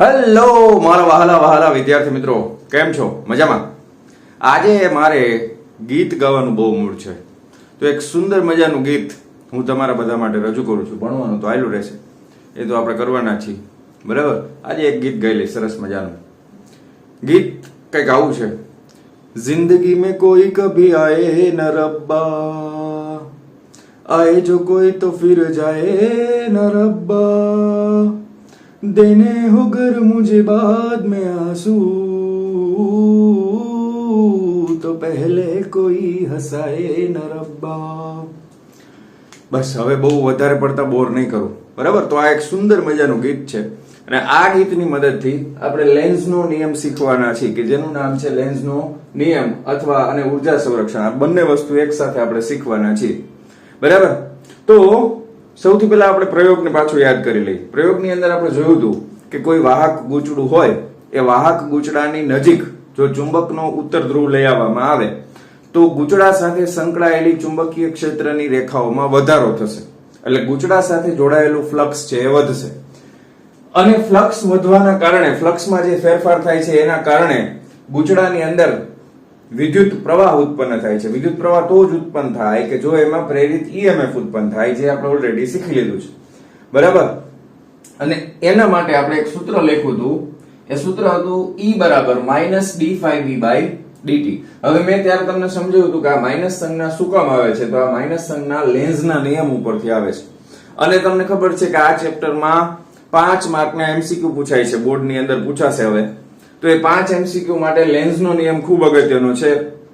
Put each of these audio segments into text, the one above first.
Hello મારા વહાલા વહાલા વિદ્યાર્થી મિત્રો, કેમ છો? મજામાં? આજે મારે ગીત ગાવાનું બહુ મૂડ છે, તો એક સુંદર મજાનું ગીત હું તમારા બધા માટે રજૂ કરું છું. ભણવાનું તો આયલું રહેશે, એ તો આપણે કરવાના છીએ, બરાબર? આજે એક ગીત ગાઈ લઈ, સરસ મજાનું ગીત. કંઈક આવું છે: जिंदगी में कोई कभी आए न रब्बा, आए जो कोई तो फिर जाए न रब्बा, देने हो घर मुझे बाद में आंसू, तो पहले कोई हंसाए न रब्बा. બસ હવે બહુ વધારે પડતા બોર નહીં કરું, બરાબર? તો આ એક સુંદર મજાનું ગીત છે અને આ ગીતની મદદથી આપણે લેન્ઝનો નિયમ શીખવાના છીએ, કે જેનું નામ છે લેન્ઝનો નિયમ અથવા અને ઉર્જા સંરક્ષણ. આ બંને વસ્તુ એક સાથે આપણે શીખવાના છીએ, બરાબર? તો સૌથી પહેલા આપણે પ્રયોગને પાછું યાદ કરી લઈએ. પ્રયોગની અંદર આપણે જોયું હતું કે કોઈ વાહક ગૂંચડું હોય, એ વાહક ગૂંચડાની નજીક જો ચુંબકનો ઉત્તર ધ્રુવ લઈ આવવામાં આવે તો ગૂંચડા સાથે સંકળાયેલી ચુંબકીય ક્ષેત્રની રેખાઓમાં વધારો થશે, એટલે ગૂંચડા સાથે જોડાયેલું ફ્લક્સ છે એ વધશે. અને ફ્લક્સ વધવાના કારણે, ફ્લક્સમાં જે ફેરફાર થાય છે એના કારણે ગૂંચડાની અંદર વિદ્યુત પ્રવાહ ઉત્પન્ન થાય છે. વિદ્યુત પ્રવાહ તો જ ઉત્પન્ન થાય કે જો એમાં પ્રેરિત ઈએમએફ ઉત્પન્ન થાય, જે આપણે ઓલરેડી શીખી લીધું છે, બરાબર? અને એના માટે આપણે એક સૂત્ર લખ્યું હતું, એ સૂત્ર હતું E બરાબર -d∅v/dt. હવે મેં ત્યારે તમને સમજાવ્યું હતું કે આ માઇનસ સંજ્ઞા શું કામ આવે છે, તો આ માઇનસ સંજ્ઞા લેન્ઝના નિયમ ઉપરથી આવે છે. અને તમને ખબર છે કે આ ચેપ્ટરમાં 5 માર્કના MCQ પૂછાય છે, બોર્ડની અંદર પૂછાશે હવે. તો એ 5 MCQ માટે લેન્ઝનો નિયમ ખૂબ અગત્યનો છે.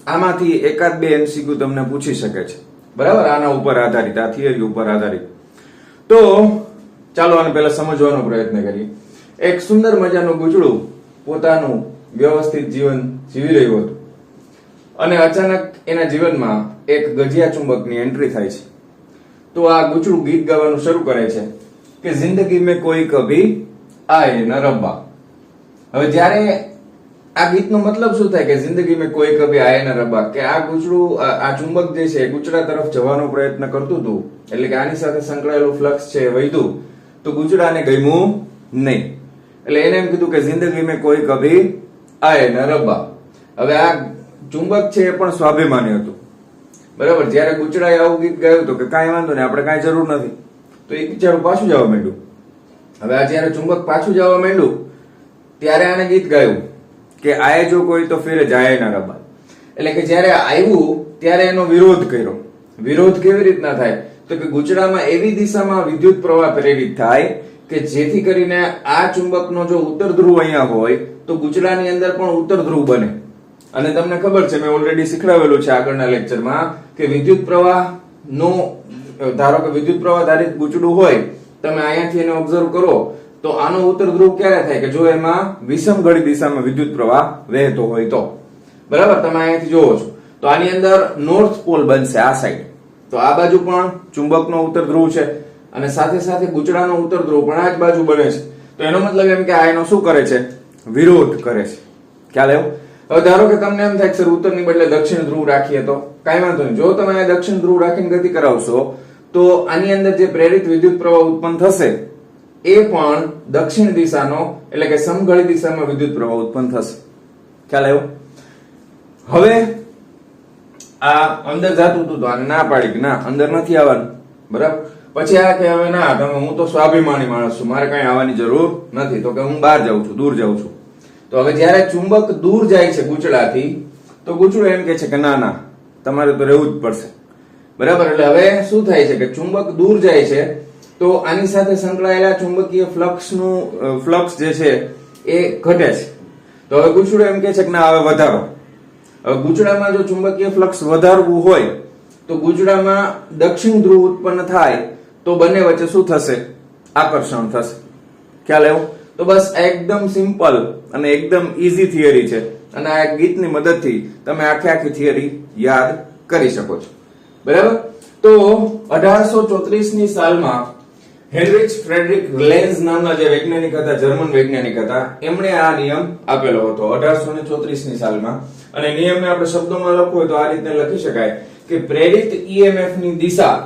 આમાંથી એકાદ બે MCQ તમને પૂછી શકે છે, બરાબર? આના ઉપર આધારિત, આ થિયરી ઉપર આધારિત. તો ચાલો આને પહેલા સમજવાનો પ્રયત્ન કરીએ. એક સુંદર મજાનું ગૂંચડું પોતાનું વ્યવસ્થિત જીવન જીવી રહ્યું હતું અને અચાનક એના જીવનમાં એક ગજિયા ચુંબકની એન્ટ્રી થાય છે. તો આ ગૂંચડું ગીત ગાવાનું શરૂ કરે છે કે જિંદગી મેં કોઈ કભી આયે ન રબ્બા. હવે જ્યારે આ ગીતનો મતલબ શું થાય કે જિંદગી મેં કોઈ કભી આયે ન રબ્બા, કે આ ગૂંચડું, આ ચુંબક જે છે ગૂંચડા તરફ જવાનો પ્રયત્ન કરતું હતું, એટલે કે આની સાથે સંકળાયેલું ફ્લક્સ છે એ વધ્યું, તો ગૂંચડાને ગમ્યું નહીં, એટલે એને એમ કીધું કે જિંદગી મેં કોઈ કભી આયે ન રબ્બા. હવે આ ચુંબક છે એ પણ સ્વાભિમાની હતું, બરાબર? જ્યારે ગૂંચડાએ આવું ગીત ગાયું તો કે કાંઈ વાંધો નહીં, આપણે કાંઈ જરૂર નથી, તો એ બિચારું પાછું જવા માંડ્યું. હવે આ જ્યારે ચુંબક પાછું જવા માંડ્યું ત્યારે આને ગીત ગાયું કે આયે જો કોઈ તો ફિર જાયે ન રબ્બા, એટલે કે જ્યારે આવ્યું ત્યારે એનો વિરોધ કર્યો. વિરોધ કેવી રીતના થાય, તો કે ગૂંચડામાં એવી દિશામાં વિદ્યુત પ્રવાહ પ્રેરિત થાય કે જેથી કરીને આ ચુંબકનો જો ઉત્તર ધ્રુવ અહીંયા હોય તો ગૂંચડાની અંદર પણ ઉત્તર ધ્રુવ બને. અને તમને ખબર છે, મેં ઓલરેડી શીખડાવેલું છે આગળના લેક્ચરમાં, કે વિદ્યુત પ્રવાહ નો, ધારો કે વિદ્યુત પ્રવાહ ધારિત ગૂંચડું હોય, તમે અહીંયાથી એને ઓબ્ઝર્વ કરો તો આનો ઉત્તર ધ્રુવ ક્યારે થાય કે જો એમાં વિષમઘડી દિશામાં વિદ્યુત પ્રવાહ વહેતો હોય તો, બરાબર? તમે અહીંયાથી જોવો છો તો આની અંદર નોર્થ પોલ બનશે આ સાઈડ, તો આ બાજુ પણ ચુંબકનો ઉત્તર ધ્રુવ છે અને સાથે સાથે ગૂંચડાનો ઉત્તર ધ્રુવ પણ આ જ બાજુ બને છે. તો એનો મતલબ એમ કે આ એનો શું કરે છે, વિરોધ કરે છે. ખ્યાલ આવ્યો? હવે ધારો કે તમને એમ થાય કે સર ઉત્તરની બદલે દક્ષિણ ધ્રુવ રાખીએ તો કાંઈ વાંધો નહીં. જો તમે આ દક્ષિણ ધ્રુવ રાખીને ગતિ કરાવશો તો આની અંદર જે પ્રેરિત વિદ્યુત પ્રવાહ ઉત્પન્ન થશે એ પણ દક્ષિણ દિશાનો, એટલે કે સમઘડી દિશામાં વિદ્યુત પ્રવાહ ઉત્પન્ન થશે. ખ્યાલ આવ્યો? હવે આ અંદર જાતું હતું તો આને ના પાડી કે ના અંદર નથી આવવાનું, બરાબર? પછી આ કે હવે ના, તમે, હું તો સ્વાભિમાની માણસ છું, મારે કઈ આવવાની જરૂર નથી, તો કે હું બહાર જાઉં છું, દૂર જાઉં છું. તો હવે જ્યારે ચુંબક દૂર જાય છે ગૂંચડાથી, તો ગૂંચડું એમ કે છે કે ના ના, તમારે તો રહેવું જ પડશે, બરાબર? એટલે હવે શું થાય છે કે ચુંબક દૂર જાય છે તો આની સાથે સંકળાયેલા ચુંબકીય ફ્લક્સ જે છે એ ઘટે છે. તો હવે ગૂંચડું એમ કે છે કે ના, હવે વધારો. હવે ગૂંચડામાં જો ચુંબકીય ફ્લક્સ વધારવું હોય તો ગૂંચડામાં દક્ષિણ ધ્રુવ ઉત્પન્ન થાય તો બંને વચ્ચે શું થશે, આકર્ષણ થશે. ખ્યાલ આવ્યો? તો બસ એકદમ સિમ્પલ અને એકદમ ઈઝી થિયરી છે અને આ ગીતની મદદથી તમે આખી થિયરી યાદ કરી શકો છો, બરાબર? તો 1834 ની સાલમાં હેનરિચ ફ્રેડરિક લેન્ઝ નામના જે વૈજ્ઞાનિક હતા, જર્મન વૈજ્ઞાનિક હતા, એમણે આ નિયમ આપેલો હતો 1834 ની સાલમાં. અને નિયમને આપણે શબ્દોમાં લખવો હોય તો આ રીતે લખી શકાય કે પ્રેરિત ઈએમએફ ની દિશા,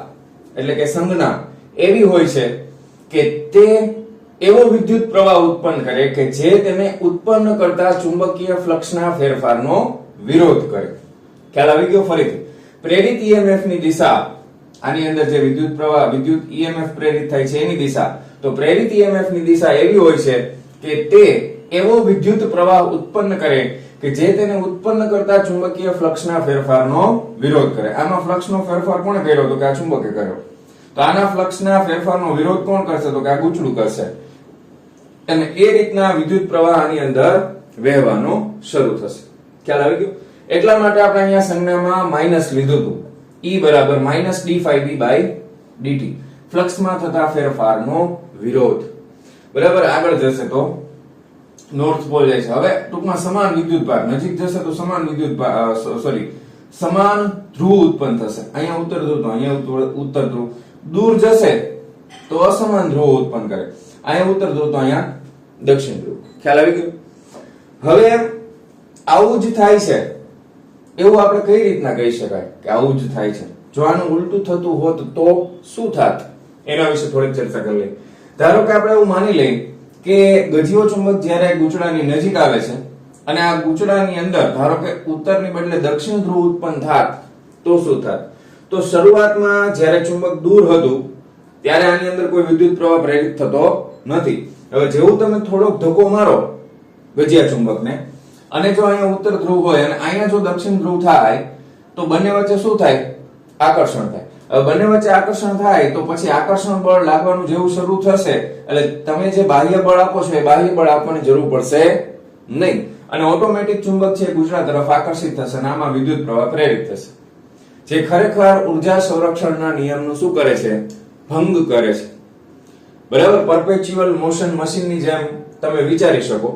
એટલે કે સંજ્ઞા એવી હોય છે કે તે એવો વિદ્યુત પ્રવાહ ઉત્પન્ન કરે કે જે તેને ઉત્પન્ન કરતા ચુંબકીય ફ્લક્સના ફેરફારનો વિરોધ કરે. ખ્યાલ આવી ગયો? ફરીથી પ્રેરિત EMF ની દિશા, આની અંદર જે વિદ્યુત પ્રવાહ વિદ્યુત EMF પ્રેરિત થાય છે એની દિશા, તો પ્રેરિત EMF ની દિશા એવી હોય છે કે તે એવો વિદ્યુત પ્રવાહ ઉત્પન્ન કરે કે જે તેને ઉત્પન્ન કરતા ચુંબકીય ફ્લક્સના ફેરફારનો વિરોધ કરે. આમાં ફ્લક્સનો ફેરફાર કોણે કર્યો? તો કે આ ચુંબકે કર્યો. તો આના ફ્લક્સના ફેરફારનો વિરોધ કોણ કરશે? તો કે આ ગૂંચળું કરશે. અને એ રીતના વિદ્યુત પ્રવાહ આની અંદર વહેવાનો શરૂ થશે. ખ્યાલ આવી ગયો? એટલા માટે આપણે અહીંયા સંજ્ઞામાં માઈનસ લીધું હતું. E બરાબર -d∅b/dt, ફ્લક્સમાં થતા ફેરફારનો વિરોધ. બરાબર, આગળ જશે તો નોર્થ પોલ જાય છે. હવે ટૂંકમાં સમાન વિદ્યુતભાર, નજીક જશે તો સમાન વિદ્યુતભાર સમાન ધ્રુવ ઉત્પન્ન થશે. અહીંયા ઉત્તર ધ્રુવ તો અહીંયા ઉત્તર ધ્રુવ, દૂર જશે તો અસમાન ધ્રુવ ઉત્પન્ન કરે. અહીંયા ઉત્તર ધ્રુવ તો અહીંયા દક્ષિણ ધ્રુવ. ખ્યાલ આવી ગયો? હવે આવું જ થાય છે એવું આપણે કઈ રીતના કહી શકાય કે આવું જ થાય છે? જો આનું ઉલટું થતું હોત તો શું થાત? એના વિશે થોડીક ચર્ચા કરી લઈએ. ધારો કે આપણે એવું માની લઈએ કે ગજિયો ચુંબક જ્યારે ગૂંચળાની નજીક આવે છે અને આ ગૂંચળાની અંદર ધારો કે ઉત્તરની બદલે દક્ષિણ ધ્રુવ ઉત્પન્ન થાત તો શું થાત? તો શરૂઆતમાં જ્યારે ચુંબક દૂર હતું ત્યારે આની અંદર કોઈ વિદ્યુત પ્રવાહ પ્રેરિત થતો નથી. હવે જેવું તમે થોડોક ધક્કો મારો ગજિયા ચુંબકને, અને જો અહીંયા ઉત્તર ધ્રુવ હોય અને અહીંયા જો દક્ષિણ ધ્રુવ થાય તો બંને વચ્ચે શું થાય? આકર્ષણ થાય. હવે બંને વચ્ચે આકર્ષણ થાય તો પછી આકર્ષણ બળ લાગવાનું જેવું શરૂ થશે એટલે તમે જે બાહ્ય બળ આપો છો એ બાહ્ય બળ આપવાની જરૂર પડશે નહીં, અને ઓટોમેટિક ચુંબક છે ગૂંચળા તરફ આકર્ષિત થશે અને આમાં વિદ્યુત પ્રવાહ પ્રેરિત થશે, જે ખરેખર ઉર્જા સંરક્ષણના નિયમનું શું કરે છે? ભંગ કરે છે. બરાબર, પરપેચ્યુઅલ મોશન મશીનની જેમ તમે વિચારી શકો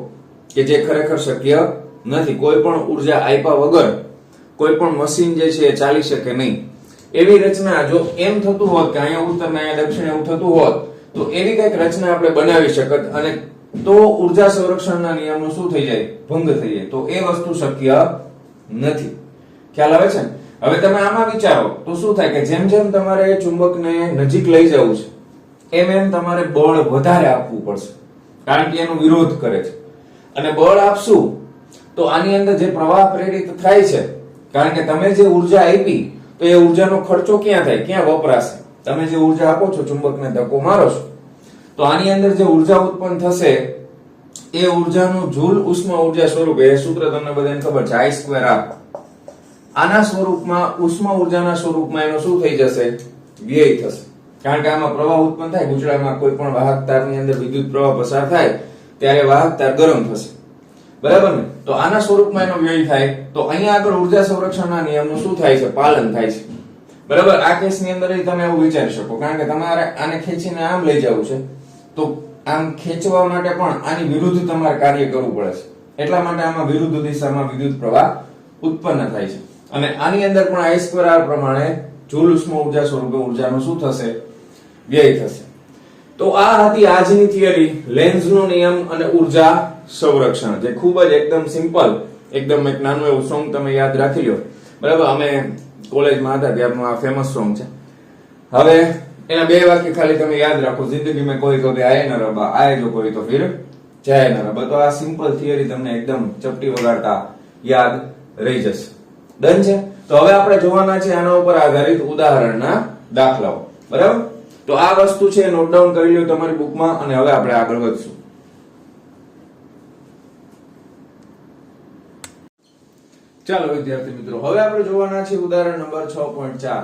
કે જે ખરેખર શક્ય નથી. કોઈ પણ ઉર્જા આપ્યા વગર કોઈ પણ મશીન જે છે એ ચાલી શકે નહીં. એવી રચના જો એમ થતું હોત કે અહીંયા ઉત્તર ને અહીંયા દક્ષિણ એવું થતું હોત તો એવી કઈક રચના આપણે બનાવી શકત અને તો ઉર્જા સંરક્ષણના નિયમનો શું થઈ જાય? ભંગ થઈ જાય. તો એ વસ્તુ શક્ય નથી. ખ્યાલ આવે છે? હવે તમે આમાં વિચારો તો શું થાય કે જેમ જેમ તમારે ચુંબકને નજીક લઈ જવું છે એમ એમ તમારે બળ વધારે આપવું પડશે, કારણ કે એનો વિરોધ કરે છે. અને બળ આપશું તો આની અંદર જે પ્રવાહ પ્રેરિત થાય છે, કારણ કે તમે જે ઉર્જા આપી તો એ ઉર્જાનો ખર્ચો ક્યાં થાય? ક્યાં વપરાશે? તમે જે ઉર્જા આપો છો, ચુંબકને ધક્કો મારો છો, તો આની અંદર જે ઉર્જા ઉત્પન્ન થશે એ ઉર્જાનું જૂલ ઉષ્મા ઉર્જા સ્વરૂપ, એ સૂત્ર તમને બધાને ખબર છે, I²R. આના સ્વરૂપમાં ઉષ્મા ઉર્જાના સ્વરૂપમાં એનો શું થઈ જશે? વ્યય થશે. કારણ કે આમાં પ્રવાહ ઉત્પન્ન થાય, ગૂંચળામાં કોઈ પણ વાહક તારની અંદર વિદ્યુત પ્રવાહ પસાર થાય ત્યારે વાહક તાર ગરમ થશે. બરાબર ને? તો આના સ્વરૂપમાં એનો વ્યય થાય તો અહીંયા આગળ ઉર્જા સંરક્ષણના નિયમનું શું થાય છે? પાલન થાય છે. બરાબર, આ કેસની અંદર તમે એવું વિચારી શકો, કારણ કે તમારે આને ખેંચીને આમ લઈ જવું છે તો આમ ખેંચવા માટે પણ આની વિરુદ્ધ તમારે કાર્ય કરવું પડે છે. એટલા માટે આમાં વિરુદ્ધ દિશામાં વિદ્યુત પ્રવાહ ઉત્પન્ન થાય છે. અને આની અંદર પણ I²R પ્રમાણે જૂલ ઉષ્મા ઉર્જા સ્વરૂપે ઉર્જાનો શું થશે? વ્યય થશે. તો આ હતી આજની થિયરી, લેન્ઝનો નિયમ અને ઉર્જા સંરક્ષણ, જે ખૂબ જ એકદમ સિમ્પલ, એકદમ એક નાનું એવું સોંગ તમે યાદ રાખી લો. બરાબર, અમે કોલેજમાં હતા ત્યારનું આ ફેમસ સોંગ છે. હવે એના બે વાક્ય ખાલી તમે યાદ રાખો, જિંદગી મેં કોઈ કભી આયે ન રબા, આયે જો કોઈ તો ફિર જાય ન રબા. તો આ સિમ્પલ થિયરી તમને એકદમ ચપટી વગાડતા યાદ રહી જશે. ડન છે? તો હવે આપણે જોવાના છે આના ઉપર આધારિત ઉદાહરણના દાખલાઓ. બરાબર, તો આ વસ્તુ છે નોટ ડાઉન કરી લો તમારી બુકમાં અને હવે આપણે આગળ વધશું. ચાલો વિદ્યાર્થી મિત્રો, હવે આપણે જોવાના છે ઉદાહરણ નંબર 6.4.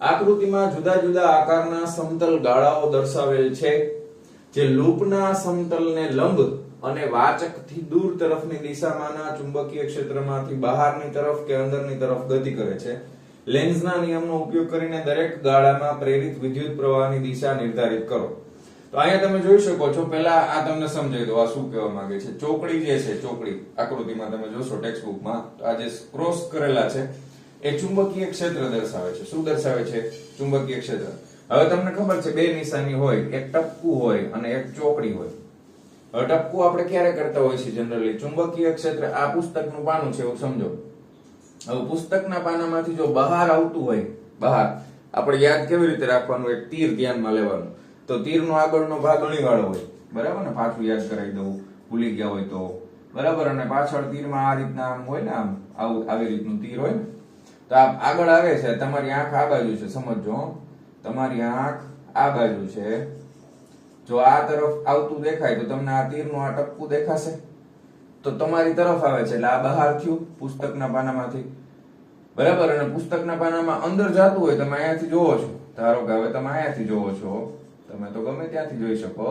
આકૃતિમાં જુદા જુદા આકારના સમતલ ગાળાઓ દર્શાવેલ છે જે લૂપના સમતલને લંબ અને વાચકથી દૂર તરફની દિશામાંના ચુંબકીય ક્ષેત્રમાંથી બહારની તરફ કે અંદરની તરફ ગતિ કરે છે. લેન્ઝના નિયમનો ઉપયોગ કરીને દરેક ગાળામાં પ્રેરિત વિદ્યુત પ્રવાહની દિશા નિર્ધારિત કરો. તો અહીંયા તમે જોઈ શકો છો, પહેલા આ તમને સમજાવી દો આ શું કહેવા માંગે છે. ચોકડી જે છે, ચોકડી આકૃતિમાં તમે જોશો ટેક્સ્ટ બુકમાં, આ જે ક્રોસ કરેલા છે એ ચુંબકીય ક્ષેત્ર દર્શાવે છે. શું દર્શાવે છે? ચુંબકીય ક્ષેત્ર. હવે તમને ખબર છે બે નિશાની હોય, એક ટપકું હોય અને એક ચોકડી હોય. હવે ટપકું આપણે ક્યારે કરતા હોય છે? જનરલી ચુંબકીય ક્ષેત્ર, આ પુસ્તકનું પાનું છે એવું સમજો. હવે પુસ્તકના પાનામાંથી જો બહાર આવતું હોય, બહાર આપણે યાદ કેવી રીતે રાખવાનું? એક તીર ધ્યાનમાં લેવાનું. તો તીરનો આગળનો ભાગ અણીવાળો હોય બરાબર ને, પાછું યાદ કરાવી દઉં ભૂલી ગયા હોય તો, બરાબર. અને પાછળ તીરમાં આ રીતના આમ હોય ને, આમ આવું આવી રીતનું તીર હોય ને, તો આ આગળ આવે છે, તમારી આંખ આ બાજુ છે, સમજો હો. તમારી આંખ આ બાજુ છે, જો આ તરફ આવતું દેખાય તો તમને આ તીરનું આ ટપકું દેખાશે, તો તમારી તરફ આવે છે એટલે આ બહાર થયું પુસ્તકના પાનામાંથી, બરાબર. અને પુસ્તકના પાનામાં અંદર જતું હોય, તમે અહીંયાથી જોવો છો, ધારો કે હવે તમે અહીંયાથી જોવો છો, તમે તો ગમે ત્યાંથી જોઈ શકો,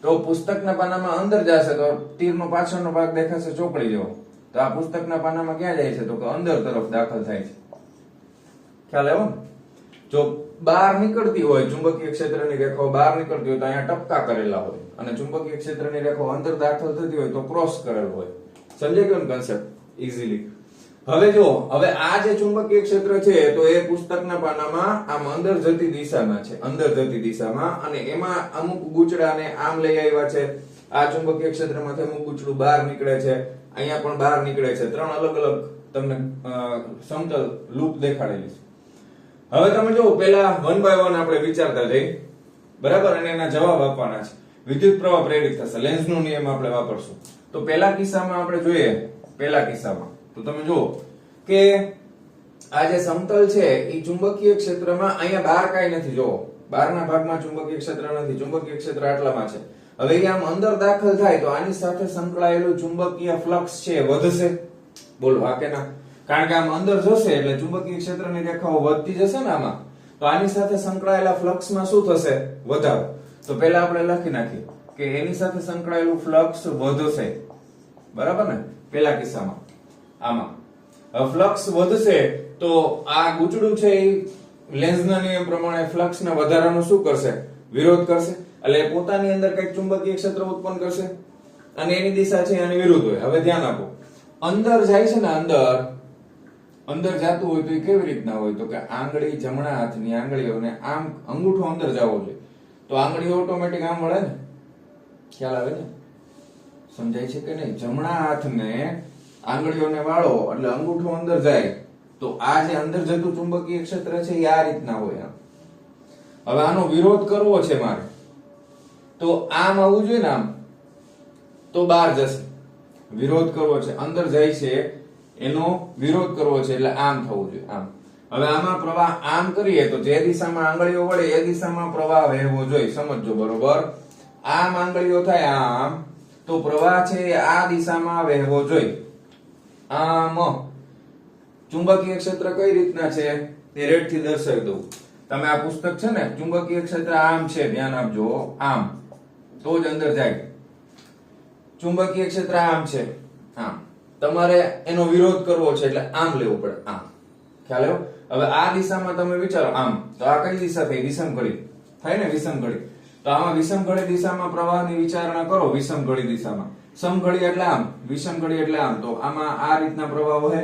તો પુસ્તકના પાનામાં અંદર જશે તો તીરનો પાછળનો ભાગ દેખાશે ચોકડી જેવો, તો આ પુસ્તકના પાનામાં ક્યાં જાય છે, તો કે અંદર તરફ દાખલ થાય છે. ખ્યાલ આવ્યો ને? જો બહાર નીકળતી હોય, ચુંબકીય ક્ષેત્રની રેખાઓ બહાર નીકળતી હોય તો અહીંયા ટપકા કરેલા હોય, અને ચુંબકીય ક્ષેત્રની રેખાઓ અંદર દાખલ થતી હોય તો ક્રોસ કરેલ હોય. સમજાઈ ગયો ને કન્સેપ્ટ? ઈઝીલી. હવે જો, હવે આ જે ચુંબકીય ક્ષેત્ર છે તો એ પુસ્તકના પાનામાં આમ અંદર જતી દિશામાં છે, અંદર જતી દિશામાં, અને એમાં અમુક ગૂંચડાને આમ લઈ આવ્યા છે. આ ચુંબકીય ક્ષેત્રમાંથી અમુક ગૂંચડું બહાર નીકળે છે, અહીંયા પણ બહાર નીકળે છે. ત્રણ અલગ અલગ તમને સમતલ લૂપ દેખાડેલી છે. હવે તમે જો પેલા 1 by 1 આપણે વિચારતા જઈ, બરાબર, અને એના જવાબ આપવાના છે. વિદ્યુત પ્રવાહ પ્રેરિત થશે, લેન્ઝનો નિયમ આપણે વાપરશું. તો પેલા કિસ્સામાં આપણે જોઈએ, પેલા કિસ્સામાં તો તમે જુઓ કે આ જે સમતલ છે એ ચુંબકીય ક્ષેત્રમાં અહીંયા બહાર કાંઈ નથી, જોવો બહારના ભાગમાં ચુંબકીય ક્ષેત્ર નથી, ચુંબકીય ક્ષેત્ર આટલામાં છે. હવે એ આમ અંદર દાખલ થાય તો આની સાથે સંકળાયેલું ચુંબકીય ફ્લક્સ છે વધશે, બોલો હા કે ના? કારણ કે આમ અંદર જશે એટલે ચુંબકીય ક્ષેત્રની રેખાઓ વધતી જશે ને આમાં, તો આની સાથે સંકળાયેલા ફ્લક્સમાં શું થશે? વધારો. તો પહેલા આપણે લખી નાખીએ કે એની સાથે સંકળાયેલું ફ્લક્સ વધશે, બરાબર ને, પેલા કિસ્સામાં આમાં ફ્લક્સ વધશે તો આ ગૂંચડું છે એ લેન્ઝના નિયમ પ્રમાણે ફ્લક્સના વધારાનો શું કરશે? વિરોધ કરશે, એટલે પોતાની અંદર કઈક ચુંબકીય ક્ષેત્ર ઉત્પન્ન કરશે, અને એની દિશા છે એની વિરુદ્ધ હોય. હવે ધ્યાન આપો, અંદર જાય છે ને, અંદર જાતું હોય તો એ કેવી રીતના હોય, તો કે આંગળી, જમણા હાથની આંગળીઓને આમ અંગૂઠો અંદર જવો જોઈએ, તો આંગળીઓ ઓટોમેટિક આમ વળે ને. ખ્યાલ આવે ને? સમજાય છે કે નહીં? જમણા હાથને આંગળીઓને વાળો એટલે અંગૂઠો અંદર જાય, તો આ જે અંદર જતું ચુંબકીય ક્ષેત્ર છે એ આ રીતના હોય. હવે આનો વિરોધ કરવો છે મારે, તો આમ આવવું જોઈએ ને, આમ તો બહાર જશે. વિરોધ કરવો છે, અંદર જાય છે એનો વિરોધ કરવો છે એટલે આમ થવું જોઈએ, આમ. હવે આમાં પ્રવાહ આમ કરીએ તો જે દિશામાં આંગળીઓ વળે એ દિશામાં પ્રવાહ વહેવો જોઈએ, સમજો બરોબર. આમ આંગળીઓ થાય આમ, તો પ્રવાહ છે આ દિશામાં વહેવો જોઈએ, આમ. ચુંબકીય ક્ષેત્ર કઈ રીતના છે તે રેડ થી દર્શાવી દઉં. તમે આ પુસ્તક છે ને, ચુંબકીય ક્ષેત્ર આમ છે, ધ્યાન આપજો, આમ, તો જ અંદર જાય. ચુંબકીય ક્ષેત્ર આમ છે, આમ. તમારે એનો વિરોધ કરવો છે એટલે આમ લેવું પડે, આમ. ખ્યાલ આવ્યો? હવે આ દિશામાં તમે વિચારો આમ, તો આ કઈ દિશા થઈ? વિષમઘડી થાય ને, વિષમઘડી. તો આમાં વિષમઘડી દિશામાં પ્રવાહની વિચારણા કરો, વિષમઘડી દિશામાં. સમઘડી એટલે આમ, વિષમઘડી એટલે આમ, તો આમાં આ રીતના પ્રવાહ વહે,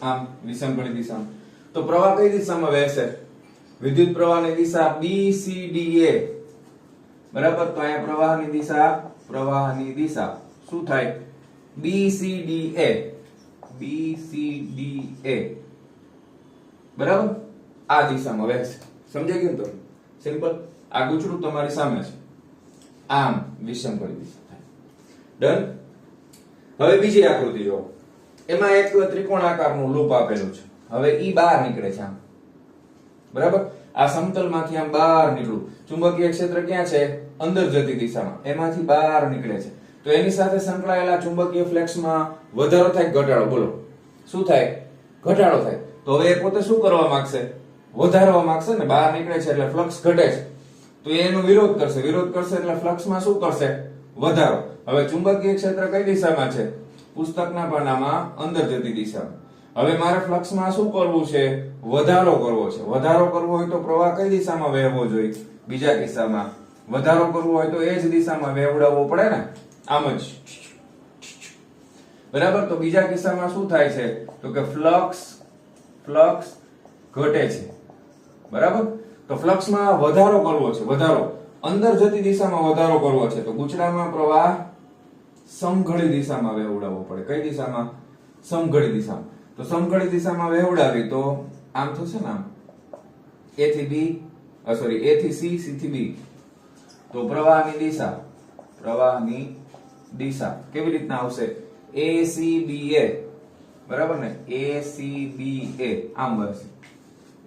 આમ વિષમઘડી દિશામાં. તો પ્રવાહ કઈ દિશામાં વહેશે? વિદ્યુત પ્રવાહની દિશા BCDA, બરાબર. તો અહીંયા પ્રવાહની દિશા શું થાય? BCDA, બરાબર, આ દિશામાં વહેશે. સમજાઈ ગયું? તો સિમ્પલ. આ ગૂંચળું તમારી સામે છે, આમ વિષમઘડી દિશા થાય. ડન. હવે બીજી આકૃતિ જો, એમાં એક ત્રિકોણાકારનું લૂપ આપેલું છે. હવે ઈ બહાર નીકળે છે આમ, બરાબર. આ સમતલમાંથી આમ બહાર નીકળ્યું. ચુંબકીય ક્ષેત્ર ક્યાં છે? અંદર જતી દિશામાં, એમાંથી બહાર નીકળે છે. તો એની સાથે સંકળાયેલા ચુંબકીય ફ્લક્સમાં વધારો થાય, ઘટાડો? બોલો શું થાય? ઘટાડો થાય. તો હવે એ પોતે શું કરવા માંગશે? વધારવા માંગશે ને, બહાર નીકળે છે એટલે ફ્લક્સ ઘટે છે, તો એનો વિરોધ કરશે. વિરોધ કરશે એટલે ફ્લક્સમાં શું કરશે? વધારો. હવે ચુંબકીય ક્ષેત્ર કઈ દિશામાં છે? પુસ્તકના પાનામાં અંદર જતી દિશામાં. હવે મારે ફ્લક્સમાં શું કરવું છે? વધારો કરવો છે. વધારો કરવો હોય તો પ્રવાહ કઈ દિશામાં વહેવો જોઈએ? બીજા કિસ્સામાં. વધારો કરવો હોય તો એ જ દિશામાં વહેવડાવવો પડે ને, આમ જ, બરાબર. તો બીજા કિસ્સામાં શું થાય છે? તો કે ફ્લક્સ ઘટે છે, બરાબર. તો ફ્લક્સમાં વધારો કરવો છે, વધારો અંદર જતી દિશામાં વધારો કરવો છે, તો ગૂંચળામાં પ્રવાહ સમઘડી દિશામાં વહેવડાવવો પડે. કઈ દિશામાં? સમઘડી દિશામાં. તો સમઘડી દિશામાં વહેવડાવી તો આમ થશે ને, આમ A થી C, C થી B, તો પ્રવાહની દિશા કેવી રીતના આવશે? ACBA, બરાબર ને? ACBA આમ બનશે.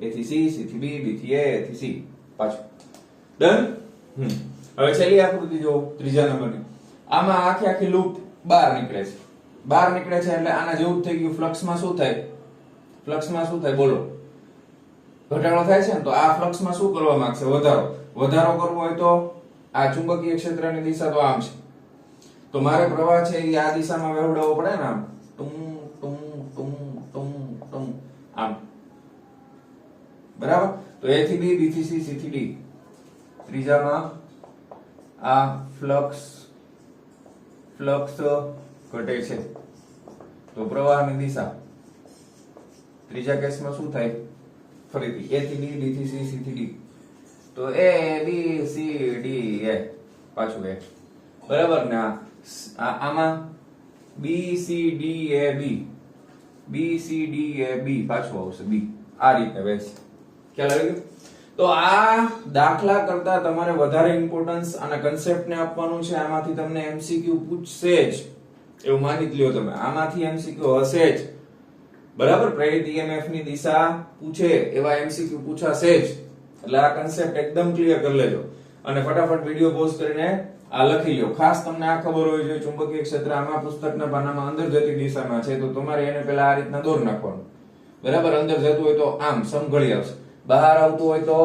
A થી C, C થી B, B થી A, A થી C. પાછું ડન. હવે છેલ્લી આકૃતિ જો, ત્રીજા નંબરની. આમાં આખી લૂપ બહાર નીકળે છે. બહાર નીકળે છે એટલે આના જેવું જ થઈ ગયું. ફ્લક્સમાં શું થાય? ફ્લક્સમાં શું થાય બોલો? ઘટાડો થાય છે ને, તો આ ફ્લક્સમાં શું કરવા માંગશે? વધારો કરવો હોય તો આ ચુંબકીય ક્ષેત્રની દિશા તો આમ છે, તો મારે પ્રવાહ છે એ આ દિશામાં વહેવડાવવો પડે ને, આમ ટુમ ટુમ ટુમ ટુમ ટુમ આમ, બરાબર? તો A થી B, B થી C, C થી D. ત્રીજામાં આ ફ્લક્સ ઘટે છે, તો પ્રવાહની દિશા ત્રીજા કેસમાં શું થાય? ફરીથી A થી B, B થી C, C થી D. તો A B C D A, પાછું A, બરાબર ને? આમાં B C D A B, B C D A B પાછું આવશે B. આ રીતે વહેશે. ખ્યાલ આવી ગયો? તો આ દાખલા કરતા તમારે વધારે ઇમ્પોર્ટન્સ અને કન્સેપ્ટને આપવાનું છે. આમાંથી તમને MCQ પૂછશે જ, એવું માની જ લ્યો તમે. આમાંથી MCQ હશે જ, બરાબર? પ્રેરિત EMF ની દિશા પૂછે એવા MCQ પૂછાશે જ. એટલે આ કન્સેપ્ટ એકદમ ક્લિયર કરી લેજો અને ફટાફટ વિડિયો પોઝ કરીને આ લખી લો. ખાસ તમને આ ખબર હોવી જોઈએ, ચુંબકીય ક્ષેત્ર આમાં પુસ્તકના પાનામાં અંદર જતી દિશામાં છે, તો તમારે એને પહેલા આ રીતના દોર નાખવાનું, બરાબર? અંદર જતું હોય તો આમ સમઘડી આવશે, બહાર આવતું હોય તો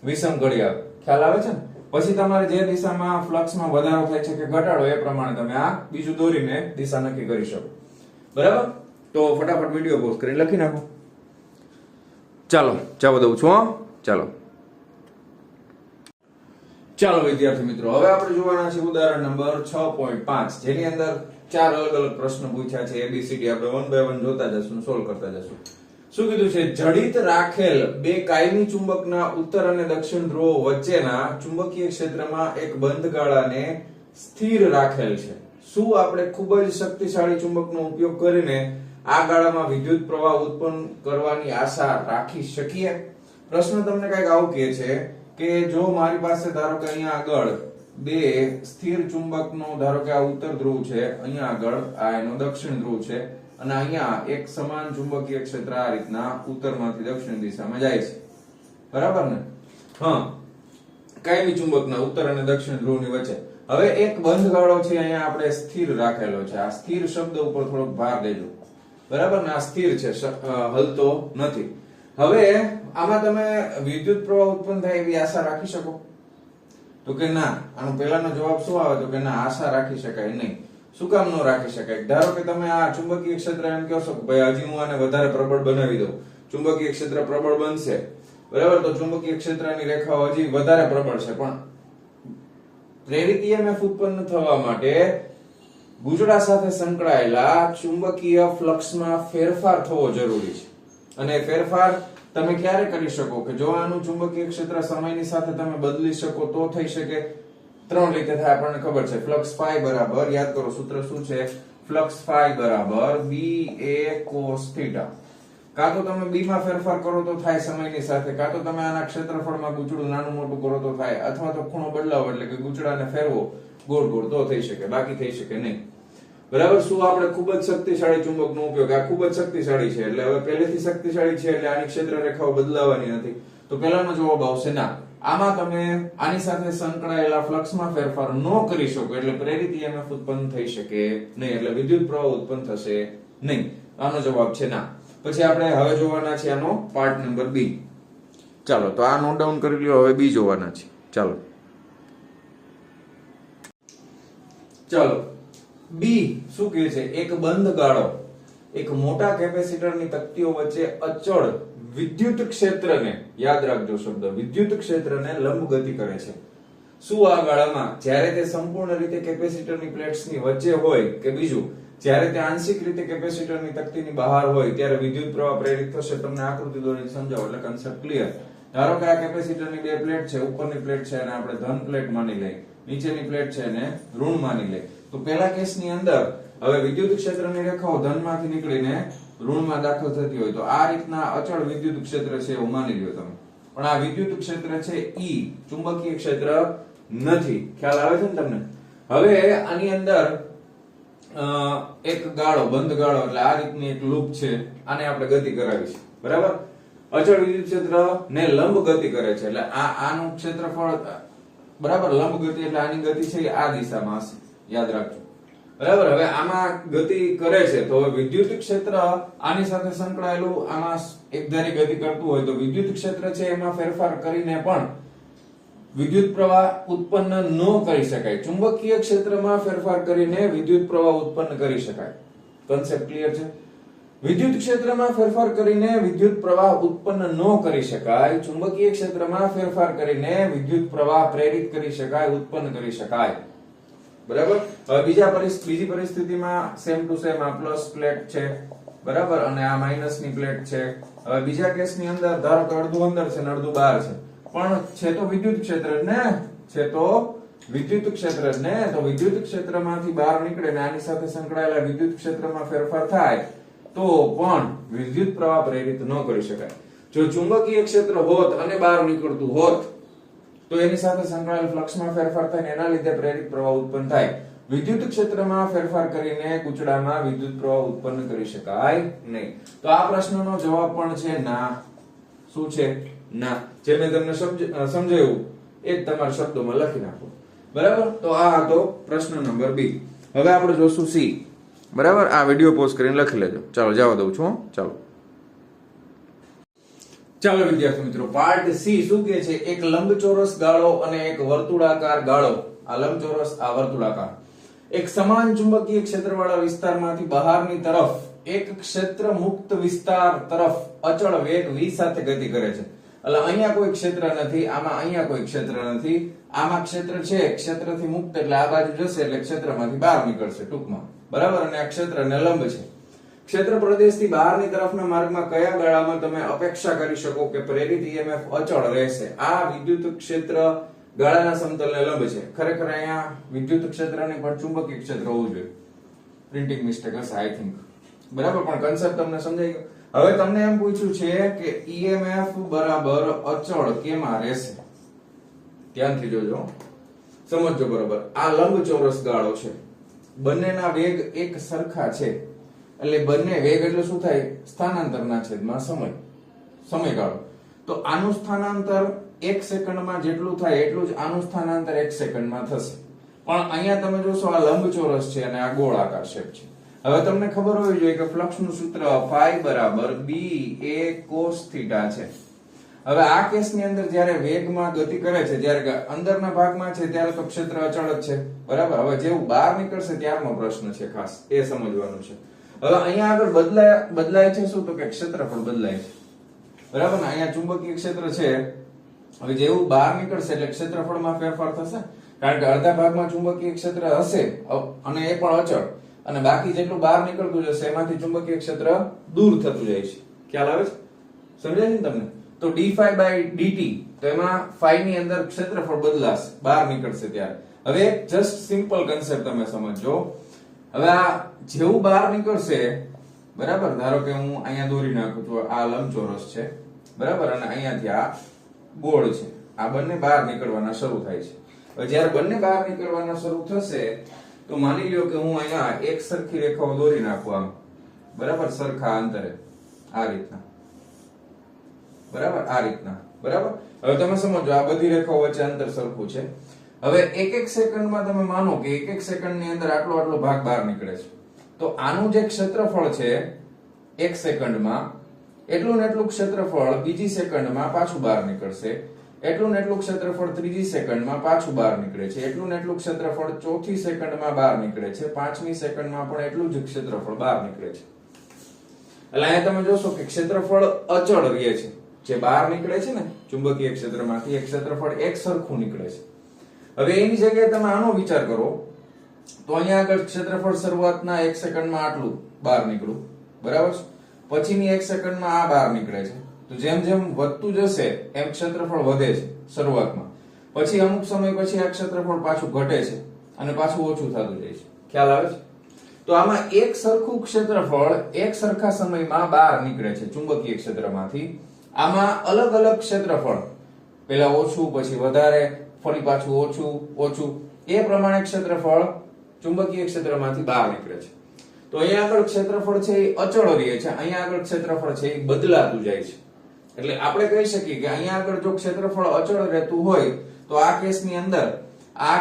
વિષમ ઘડી આવે. ખ્યાલ આવે છે ને? પછી તમારે જે દિશામાં ફ્લક્સમાં વધારો થાય છે કે ઘટાડો, એ પ્રમાણે તમે આ બીજું દોરીને દિશા નક્કી કરી શકો, બરાબર? તો ફટાફટ વિડિયો પોઝ કરીને લખી નાખો. ચાલો જવા દઉં છું. ચાલો વિદ્યાર્થી મિત્રો, હવે આપણે જોવાના છે ઉદાહરણ નંબર 6.5, જેની અંદર 4 અલગ અલગ પ્રશ્નો પૂછ્યા છે. ABCD આપણે 1 by 1 જોતા જશું, સોલ્વ કરતા જશું. શું કીધું છે? જડિત રાખેલ બે કાયમી ચુંબકના ઉત્તર અને દક્ષિણ ધ્રુવો વચ્ચેના ચુંબકીય ક્ષેત્રમાં એક બંધ ગાળાને સ્થિર રાખેલ છે. શું આપણે ખૂબ જ શક્તિશાળી ચુંબકનો ઉપયોગ કરીને આ ગાળામાં વિદ્યુત પ્રવાહ ઉત્પન્ન કરવાની આશા રાખી શકીએ? પ્રશ્ન તમને કઈક આવું કહે છે કે જો મારી પાસે ધારો કે અહીંયા આગળ બે સ્થિર ચુંબકનો, ધારો કે આ ઉત્તર ધ્રુવ છે, અહીંયા આગળ આ એનો દક્ષિણ ધ્રુવ છે, અને અહીંયા એક સમાન ચુંબકીય ક્ષેત્ર આ રીતના ઉત્તરમાંથી દક્ષિણ દિશામાં જાય છે, બરાબર ને? કાયમી ચુંબકના ઉત્તર અને દક્ષિણ ધ્રુવની વચ્ચે હવે એક બંધ ગાળો છે, અહીંયા આપણે સ્થિર રાખેલો છે. આ સ્થિર શબ્દ ઉપર થોડોક ભાર દેજો, બરાબર ને? આ સ્થિર છે, હલતો નથી. હવે આમાં તમે વિદ્યુત પ્રવાહ ઉત્પન્ન થાય એવી આશા રાખી શકો? તો કે ના. આનો પહેલાનો જવાબ શું આવે? તો કે ના, આશા રાખી શકાય નહીં. શું કામ ન રાખી શકાય? ધારો કે તમે આ ચુંબકીય ક્ષેત્ર એમ કહો છો કે ભાઈ હજી હું આને વધારે પ્રબળ બનાવી દઉં, ચુંબકીય ક્ષેત્ર પ્રબળ બનશે, બરાબર? તો ચુંબકીય ક્ષેત્રની રેખાઓ હજી વધારે પ્રબળ છે, પણ પ્રેરિત EMF ઉત્પન્ન થવા માટે ગુચડા સાથે સંકળાયેલા ચુંબકીય ફ્લક્સમાં ફેરફાર થવો જરૂરી છે. અને ફેરફાર તમે ક્યારે કરી શકો? કે જો આનું ચુંબકીય ક્ષેત્ર સમયની સાથે તમે બદલી શકો તો થઈ શકે. 3 રીતે થાય, આપણને ખબર છે. ફ્લક્સ ફાઈ બરાબર, યાદ કરો સૂત્ર શું છે? ફ્લક્સ ફાઈ બરાબર BA cos θ. કાં તો તમે B માં ફેરફાર કરો તો થાય સમયની સાથે, કાં તો તમે આના ક્ષેત્રફળમાં ગુચડું નાનું મોટું કરો તો થાય, અથવા તો ખૂણો બદલાવો એટલે કે ગુચડાને ફેરવો ગોળ ગોળ તો થઈ શકે, બાકી થઈ શકે નહીં, બરાબર? શું આપણે ખૂબ જ શક્તિશાળી ચુંબકનો ઉપયોગ, આ ખૂબ જ શક્તિશાળી છે એટલે હવે પહેલેથી શક્તિશાળી છે એટલે આની ક્ષેત્ર રેખાઓ બદલાવાની નથી, તો પહેલાનો જવાબ આવશે ના. આમાં તમે આની સાથે સંકળાયેલા ફ્લક્સમાં ફેરફાર ન કરી શકો એટલે પ્રેરિત EMF ઉત્પન્ન થઈ શકે નહીં, એટલે વિદ્યુત પ્રવાહ ઉત્પન્ન થશે નહીં. આનો જવાબ છે ના. પછી આપણે હવે જોવાના છે આનો પાર્ટ નંબર B. ચાલો તો આ નોટ ડાઉન કરી લ્યો. હવે B જોવાના છે. ચાલો B શું કહે છે? એક બંધ ગાળો એક મોટા કેપેસિટરની તકતીઓ વચ્ચે અચળ વિદ્યુત ક્ષેત્રને, યાદ રાખજો શબ્દ, વિદ્યુત ક્ષેત્રને લંબ ગતિ કરે છે. શું આ ગાળામાં જ્યારે તે સંપૂર્ણ રીતે કેપેસિટરની પ્લેટ્સની વચ્ચે હોય કે બીજું જ્યારે તે આંશિક રીતે કેપેસિટરની તકતીની બહાર હોય ત્યારે વિદ્યુત પ્રવાહ પ્રેરિત થશે? તમને આકૃતિ દોરીને સમજાવો એટલે કન્સેપ્ટ ક્લિયર. ધારો કે આ કેપેસિટરની બે પ્લેટ છે, ઉપરની પ્લેટ છે અને આપણે ધન પ્લેટ માની લઈએ, નીચેની પ્લેટ છે એને ઋણ માની લઈએ. તો પહેલા કેસની અંદર હવે વિદ્યુત ક્ષેત્રની રેખાઓ ધનમાંથી નીકળીને ઋણમાં દાખલ થતી હોય તો આ રીતના અચળ વિદ્યુત ક્ષેત્ર છે એવું માની લ્યો તમે. પણ આ વિદ્યુત ક્ષેત્ર છે E, ચુંબકીય ક્ષેત્ર નથી. ખ્યાલ આવે છે ને તમને? હવે આની અંદર એક ગાળો, બંધ ગાળો, એટલે આ રીતની એક લૂપ છે, આને આપણે ગતિ કરાવીશું. બરાબર? અચળ વિદ્યુત ક્ષેત્ર ને લંબ ગતિ કરે છે, એટલે આનું ક્ષેત્રફળ, બરાબર, લંબ ગતિ એટલે આની ગતિ છે આ દિશામાં હશે, યાદ રાખજો. બરાબર? હવે આમાં ગતિ કરે છે તો વિદ્યુત ક્ષેત્ર આની સાથે સંકળાયેલું આમાં એકધારી ગતિ કરતું હોય તો વિદ્યુત ક્ષેત્ર છે એમાં ફેરફાર કરીને પણ વિદ્યુત પ્રવાહ ઉત્પન્ન ન કરી શકાય. ચુંબકીય ક્ષેત્રમાં ફેરફાર કરીને વિદ્યુત પ્રવાહ ઉત્પન્ન કરી શકાય. કન્સેપ્ટ ક્લિયર છે? વિદ્યુત ક્ષેત્રમાં ફેરફાર કરીને વિદ્યુત પ્રવાહ ઉત્પન્ન ન કરી શકાય, ચુંબકીય ક્ષેત્રમાં ફેરફાર કરીને વિદ્યુત પ્રવાહ પ્રેરિત કરી શકાય, ઉત્પન્ન કરી શકાય. બરાબર? હવે બીજી પરિસ્થિતિમાં સેમ ટુ સેમ આ પ્લસ પ્લેટ છે, બરાબર, અને આ માઈનસ ની પ્લેટ છે. હવે બીજા કેસની અંદર ધારો કે અડધું અંદર છે ને અડધું બહાર છે, પણ છે તો વિદ્યુત ક્ષેત્ર ને, છે તો વિદ્યુત ક્ષેત્ર ને, તો વિદ્યુત ક્ષેત્રમાંથી બહાર નીકળે ને આની સાથે સંકળાયેલા વિદ્યુત ક્ષેત્રમાં ફેરફાર થાય તો પણ વિદ્યુત પ્રવાહ પ્રેરિત ન કરી શકાય. જો ચુંબકીય ક્ષેત્ર હોત અને બહાર નીકળતું હોત તો એની સાથે સંકળાયેલ ફ્લક્સમાં ફેરફાર થાય ને એના લીધે પ્રેરિત પ્રવાહ ઉત્પન્ન થાય. વિદ્યુત ક્ષેત્રમાં ફેરફાર કરીને ગુચડામાં વિદ્યુત પ્રવાહ ઉત્પન્ન કરી શકાય નહીં. તો આ પ્રશ્નનો જવાબ પણ છે ના. શું છે? ના. જે મેં તમને સમજાવ્યું એ જ તમારા શબ્દોમાં લખી નાખો. બરાબર? તો આ હતો પ્રશ્ન નંબર બી. હવે આપણે જોશું સી. બરાબર? આ વિડિયો પોઝ કરીને લખી લેજો. ચાલો જવા દઉં છું. ચાલો વિદ્યાર્થી મિત્રો, પાર્ટ સી શું કહે છે? એક લંબચોરસ ગાળો અને એક વર્તુળાકાર ગાળો. આ લંબચોરસ, આ વર્તુળાકાર, એક સમાન ચુંબકીય ક્ષેત્રવાળા વિસ્તારમાંથી બહારની તરફ એક ક્ષેત્ર મુક્ત વિસ્તાર તરફ અચળ વેગ v સાથે ગતિ કરે છે. એટલે અહીંયા કોઈ ક્ષેત્ર નથી, આમાં અહીંયા કોઈ ક્ષેત્ર નથી, આમાં ક્ષેત્ર છે, ક્ષેત્રથી મુક્ત એટલે આ બાજુ જશે એટલે ક્ષેત્રમાંથી બહાર નીકળશે ટૂંકમાં. બરાબર? અને આ ક્ષેત્રને લંબ છે. ક્ષેત્ર પ્રદેશથી બહારની તરફના માર્ગમાં કયા ગાળામાં તમે અપેક્ષા કરી શકો કે પ્રેરિત EMF અચળ રહેશે? આ વિદ્યુત ક્ષેત્ર ગાળાના સમતલને લંબ છે. ખરેખર અહીંયા વિદ્યુત ક્ષેત્રને પણ ચુંબકીય ક્ષેત્ર હોવું જોઈએ. પ્રિન્ટિંગ મિસ્ટેક હશે આઈ થિંક. બરાબર? પણ કન્સેપ્ટ તમને સમજાઈ ગયો? હવે તમને એમ પૂછ્યું છે કે EMF બરાબર અચળ કેમાં રહેશે? ધ્યાનથી જોજો, સમજજો બરાબર. આ લંબચોરસ ગાળો છે, બંનેના વેગ એક સરખા છે, એટલે બંને વેગ એટલે શું થાય? સ્થાનાંતરના છેદમાં સમયગાળો. તો આનું સ્થાનાંતર 1 સેકન્ડમાં જેટલું થાય એટલું જ આનું સ્થાનાંતર 1 સેકન્ડમાં થશે. પણ અહીંયા તમે જોશો આ લંબચોરસ છે અને આ ગોળાકાર શેપ છે. હવે તમને ખબર હોવી જોઈએ કે ફ્લક્સનું સૂત્ર phi બરાબર b a cos θ છે. હવે આ કેસની અંદર જ્યારે વેગમાં ગતિ કરે છે, જ્યારે અંદરના ભાગમાં છે ત્યારે તો ક્ષેત્ર અચળ જ છે. બરાબર? હવે જેવું બહાર નીકળશે ત્યારનો પ્રશ્ન છે, ખાસ એ સમજવાનું છે. હવે અહીંયા આગળ બદલાય છે શું? તો કે ક્ષેત્રફળ બદલાય છે. બરાબર ને? અહીંયા ચુંબકીય ક્ષેત્ર છે, હવે જેવું બહાર નીકળશે એટલે ક્ષેત્રફળમાં ફેરફાર થશે, કારણ કે અડધા ભાગમાં ચુંબકીય ક્ષેત્ર હશે અને એ પણ અચળ, અને બાકી જેટલું બહાર નીકળતું જશે એમાંથી ચુંબકીય ક્ષેત્ર દૂર થતું જાય છે. ખ્યાલ આવે છે? સમજાય છે ને તમને? તો d phi by dt, તો એમાં phi ની અંદર ક્ષેત્રફળ બદલાશે બહાર નીકળશે ત્યારે. હવે જસ્ટ સિમ્પલ કન્સેપ્ટ તમે સમજો. હવે આ જેવું બહાર નીકળશે, બરાબર, ધારો કે હું અહીંયા દોરી નાખું છું, આ લંબચોરસ છે, બરાબર, અને અહીંયાથી આ ગોળ છે, આ બંને બહાર નીકળવાના શરૂ થાય છે. હવે જ્યારે બંને બહાર નીકળવાના શરૂ થશે તો માની લ્યો કે હું અહીંયા એક સરખી રેખાઓ દોરી નાખું આમ, બરાબર, સરખા અંતરે આ રીતના, બરાબર, આ રીતના. બરાબર? હવે તમે સમજો આ બધી રેખાઓ વચ્ચે અંતર સરખું છે. હવે એક સેકન્ડમાં તમે માનો કે એક સેકન્ડની અંદર આટલો ભાગ બહાર નીકળે છે, તો આનું જે ક્ષેત્રફળ છે એક સેકન્ડમાં, એટલું ને એટલું ક્ષેત્રફળ બીજી સેકન્ડમાં પાછું બહાર નીકળશે, એટલું ને એટલું ક્ષેત્રફળ ત્રીજી સેકન્ડમાં પાછું બહાર નીકળે છે, એટલું ને એટલું ક્ષેત્રફળ ચોથી સેકન્ડમાં બહાર નીકળે છે, પાંચમી સેકન્ડમાં પણ એટલું જ ક્ષેત્રફળ બહાર નીકળે છે. એટલે અહીંયા તમે જોશો કે ક્ષેત્રફળ અચળ રહે છે. જે બહાર નીકળે છે ને ચુંબકીય ક્ષેત્રમાંથી, એ ક્ષેત્રફળ એક સરખું નીકળે છે. હવે એની જગ્યાએ તમે આનો વિચાર કરો તો અહીંયા આગળ ક્ષેત્રફળ શરૂઆતના 1 સેકન્ડમાં આટલું બહાર નીકળ્યું, બરાબર, પછીની 1 સેકન્ડમાં આ બહાર નીકળે છે. તો જેમ જેમ વધતું જશે એમ ક્ષેત્રફળ વધે છે શરૂઆતમાં, પછી અમુક સમય પછી આ ક્ષેત્રફળ પાછું ઘટે છે અને પાછું ઓછું થતું જાય છે. ખ્યાલ આવે છે? તો આમાં એક સરખું ક્ષેત્રફળ એક સરખા સમયમાં બહાર નીકળે છે ચુંબકીય ક્ષેત્રમાંથી. આમાં અલગ અલગ ક્ષેત્રફળ, પેલા ઓછું પછી વધારે, ફરી પાછું ઓછું એ પ્રમાણે ક્ષેત્રફળ ચુંબકીય ક્ષેત્રમાંથી બહાર નીકળે છે. તો અહીંયા આગળ ક્ષેત્રફળ છે એ અચળ રહે છે, અહીંયા આગળ ક્ષેત્રફળ છે એ બદલાતું જાય છે. એટલે આપણે કહી શકીએ કે અહીંયા આગળ જો ક્ષેત્રફળ અચળ રહેતું હોય તો આ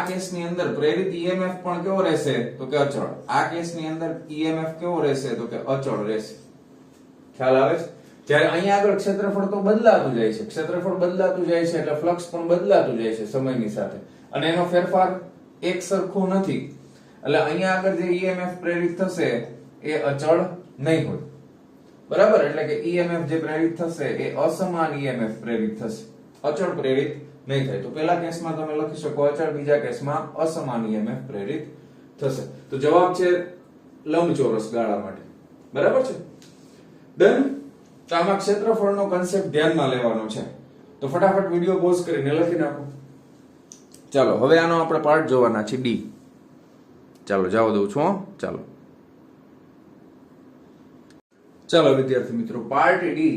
કેસની અંદર પ્રેરિત EMF પણ કેવો રહેશે તો કે અચળ. આ કેસની અંદર EMF કેવો રહેશે તો કે અચળ રહેશે. ખ્યાલ આવે છે? જ્યારે અહીંયા આગળ ક્ષેત્રફળ તો બદલાતું જાય છે, ક્ષેત્રફળ બદલાતું જાય છે એટલે ફ્લક્સ પણ બદલાતું જાય છે સમયની સાથે, અને એનો ફેરફાર એક સરખો નથી. એટલે અહીંયા આગળ જે EMF પ્રેરિત થશે એ અચળ નહીં હોય. બરાબર? એટલે કે EMF જે પ્રેરિત થશે એ અસમાન EMF પ્રેરિત થશે, અચળ પ્રેરિત નહીં થાય. તો પહેલા કેસમાં તમે લખી શકો અચળ, બીજા કેસમાં અસમાન EMF પ્રેરિત થશે. તો જવાબ છે લંબચોરસ ગાળા માટે. બરાબર છે? ડન. તો આમાં ક્ષેત્રફળનો કન્સેપ્ટ ધ્યાનમાં લેવાનો છે. તો ફટાફટ વિડિયો પોઝ કરીને લખી નાખો. ચાલો હવે આનો આપણે પાર્ટ જોવાના છે ડી. ચાલો જાવ દઉં છું. ચાલો વિદ્યાર્થી મિત્રો, પાર્ટ ડી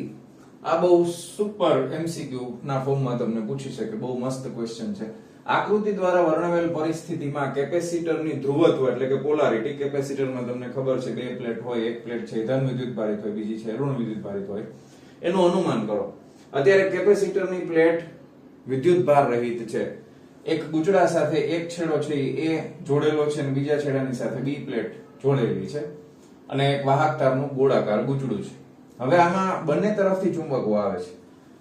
આ બહુ સુપર MCQ ના ફોર્મમાં તમને પૂછી શકે, બહુ મસ્ત ક્વેશ્ચન છે. આકૃતિ દ્વારા વર્ણવેલ પરિસ્થિતિમાં કેપેસિટરની ધ્રુવત્વ એટલે કે પોલારિટી, કેપેસિટરમાં તમને ખબર છે બે પ્લેટ હોય, એક પ્લેટ છે ધન વિદ્યુતભારિત હોય, બીજી છે ઋણ વિદ્યુતભારિત હોય, એનું અનુમાન કરો. અત્યારે કેપેસિટરની પ્લેટ વિદ્યુતભાર રહિત છે. એક ગુચડા સાથે એક છેડો છે એ જોડેલો છે અને બીજા છેડાની સાથે બી પ્લેટ જોડેલી છે, અને એક વાહક તારનું ગોળાકાર ગુચડું છે. હવે આમાં બંને તરફથી ચુંબકો આવે છે.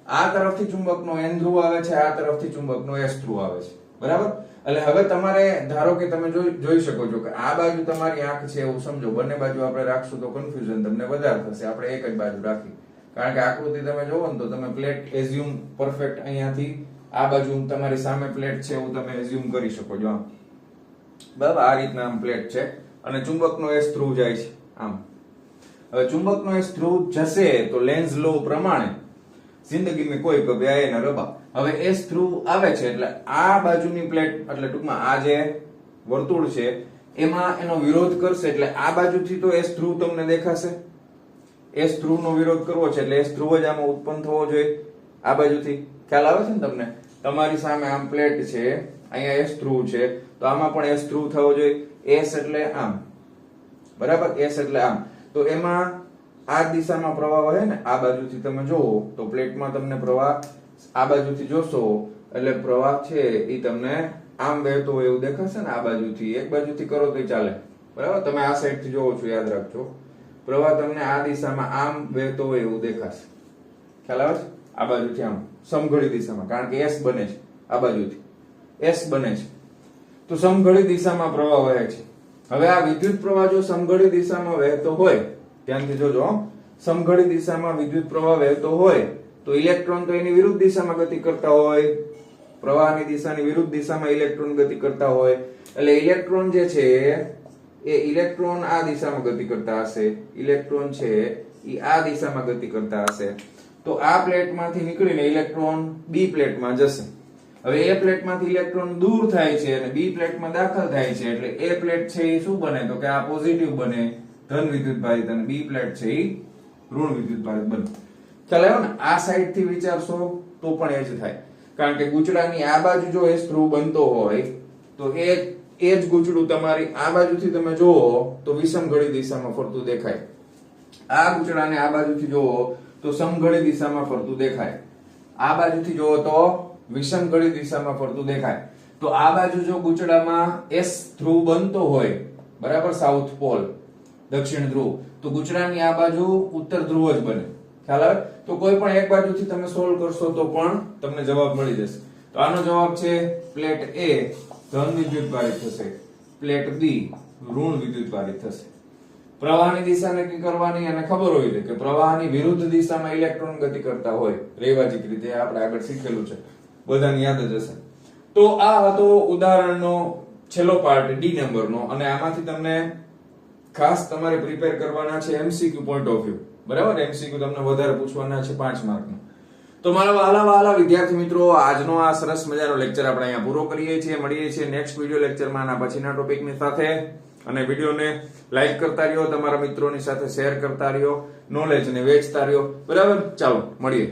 આ તરફથી ચુંબકનો N ધ્રુવ આવે છે, આ તરફથી ચુંબકનો S ધ્રુવ આવે છે. બરાબર? એટલે હવે તમારે ધારો કે તમે જોઈ શકો છો કે આ બાજુ તમારી આંખ છે એવું સમજો, બંને બાજુ આપણે રાખશું તો કન્ફ્યુઝન તમને વધારે થશે. આપણે એક જ બાજુ રાખી, કારણ કે આકૃતિ તમે જોવો ને તો તમે પ્લેટ એઝ્યુમ પરફેક્ટ અહીંયાથી આ બાજુ તમારી સામે પ્લેટ છે એવું તમે એઝ્યુમ કરી શકો છો. આમ બરાબર, આ રીતના આમ પ્લેટ છે અને ચુંબકનો S ધ્રુવ જાય છે આમ. હવે ચુંબકનો S ધ્રુવ જશે તો લેન્ઝ લો પ્રમાણે જિંદગી में कोई कभी आए न रबा. હવે S ધ્રુવ આવે છે એટલે આ બાજુની પ્લેટ એટલે ટૂંકમાં આ જે વર્તુળ છે એમાં એનો વિરોધ કરશે, એટલે આ બાજુથી તો S ધ્રુવ તમને દેખાશે. S ધ્રુવનો વિરોધ કરવો છે એટલે S ધ્રુવ જ આમાં ઉત્પન્ન થવો જોઈએ આ બાજુથી. ખ્યાલ આવે છે ને તમને? તમારી સામે આમ પ્લેટ છે, અહીંયા S ધ્રુવ છે, તો આમાં પણ S ધ્રુવ થવો જોઈએ. S એટલે આમ, બરાબર? S એટલે આમ. તો એમાં આ દિશામાં પ્રવાહ વહે ને, આ બાજુથી તમે જોવો તો પ્લેટમાં તમને પ્રવાહ આ બાજુથી જોશો એટલે પ્રવાહ છે એ તમને આમ વહેતો હોય એવું દેખાશે ને. આ બાજુથી એક બાજુથી કરો તો ચાલે, બરાબર? તમે આ સાઈડ થી જોવો છો, યાદ રાખજો. પ્રવાહ તમને આ દિશામાં આમ વહેતો હોય એવું દેખાશે. ખ્યાલ આવે છે? આ બાજુથી આમ સમઘડી દિશામાં, કારણ કે S બને છે આ બાજુથી, S બને છે તો સમઘડી દિશામાં પ્રવાહ વહે છે. હવે આ વિદ્યુત પ્રવાહ જો સમઘડી દિશામાં વહેતો હોય, ધ્યાનથી જોજો, સમઘડી દિશામાં વિદ્યુત પ્રવાહ વહેતો હોય તો ઇલેક્ટ્રોન તો એની વિરુદ્ધ દિશામાં ગતિ કરતા હોય, પ્રવાહની દિશાની વિરુદ્ધ દિશામાં ઇલેક્ટ્રોન ગતિ કરતા હોય. એટલે ઇલેક્ટ્રોન જે છે એ ઇલેક્ટ્રોન આ દિશામાં ગતિ કરતા હશે, ઇલેક્ટ્રોન છે એ આ દિશામાં ગતિ કરતા હશે. તો આ પ્લેટમાંથી નીકળીને ઇલેક્ટ્રોન બી પ્લેટમાં જશે. હવે એ પ્લેટમાંથી ઇલેક્ટ્રોન દૂર થાય છે અને બી પ્લેટમાં દાખલ થાય છે, એટલે એ પ્લેટ છે એ શું બને તો કે આ પોઝિટિવ બને, ધન વિદ્યુતભારિત, અને બી પ્લેટ છે એ ઋણ વિદ્યુતભારિત બને. ખ્યાલ આવ્યો ને? આ સાઈડ થી વિચારશો તો પણ એ જ થાય, કારણ કે ગુચડાની આ બાજુ જો S ધ્રુવ બનતો હોય તો એ જ ગુચડું તમારી આ બાજુથી તમે જોવો તો વિષમઘડી દિશામાં ફરતું દેખાય. આ ગુચડાને આ બાજુથી જોવો તો સમઘડી દિશામાં ફરતું દેખાય, આ બાજુથી જોવો તો વિષમઘડી દિશામાં ફરતું દેખાય. તો આ બાજુ જો ગુચડામાં S ધ્રુવ બનતો હોય, બરાબર, સાઉથ પોલ દક્ષિણ ધ્રુવ, તો ગુચડાની આ બાજુ ઉત્તર ધ્રુવ જ બને. ખ્યાલ આવે? તો કોઈ પણ એક બાજુથી તમે સોલ્વ કરશો તો પણ તમને જવાબ મળી જશે. તો આનો જવાબ છે પ્લેટ A ધન વિદ્યુતભારિત થશે, પ્લેટ B ઋણ વિદ્યુતભારિત થશે. પ્રવાહની દિશા નક્કી કરવાની અને ખબર હોવી જોઈએ કે પ્રવાહની વિરુદ્ધ દિશામાં ઇલેક્ટ્રોન ગતિ કરતા હોય રૈવાજિક રીતે, આપણે આગળ શીખેલું છે, બધાને યાદ જ હશે. તો આ હતો ઉદાહરણનો છેલ્લો પાર્ટ D નંબરનો, અને આમાંથી તમને ખાસ તમારે પ્રિપેર કરવાના છે MCQ પોઈન્ટ ઓફ વ્યૂ. બરાબર? MCQ તમને વધારે પૂછવાના છે 5 માર્કનો. તો મારા વહાલા વિદ્યાર્થી મિત્રો, આજનો આ સરસ મજાનો લેક્ચર આપણે અહીંયા પૂરો કરીએ છીએ. મળીએ છીએ નેક્સ્ટ વિડિયો લેક્ચરમાં આના પછીના ટોપિકની સાથે. અને વિડિયોને લાઈક કરતા રહ્યો, તમારા મિત્રોની સાથે શેર કરતા રહ્યો, નોલેજને વેચતા રહ્યો. બરાબર? ચાલો મળીએ.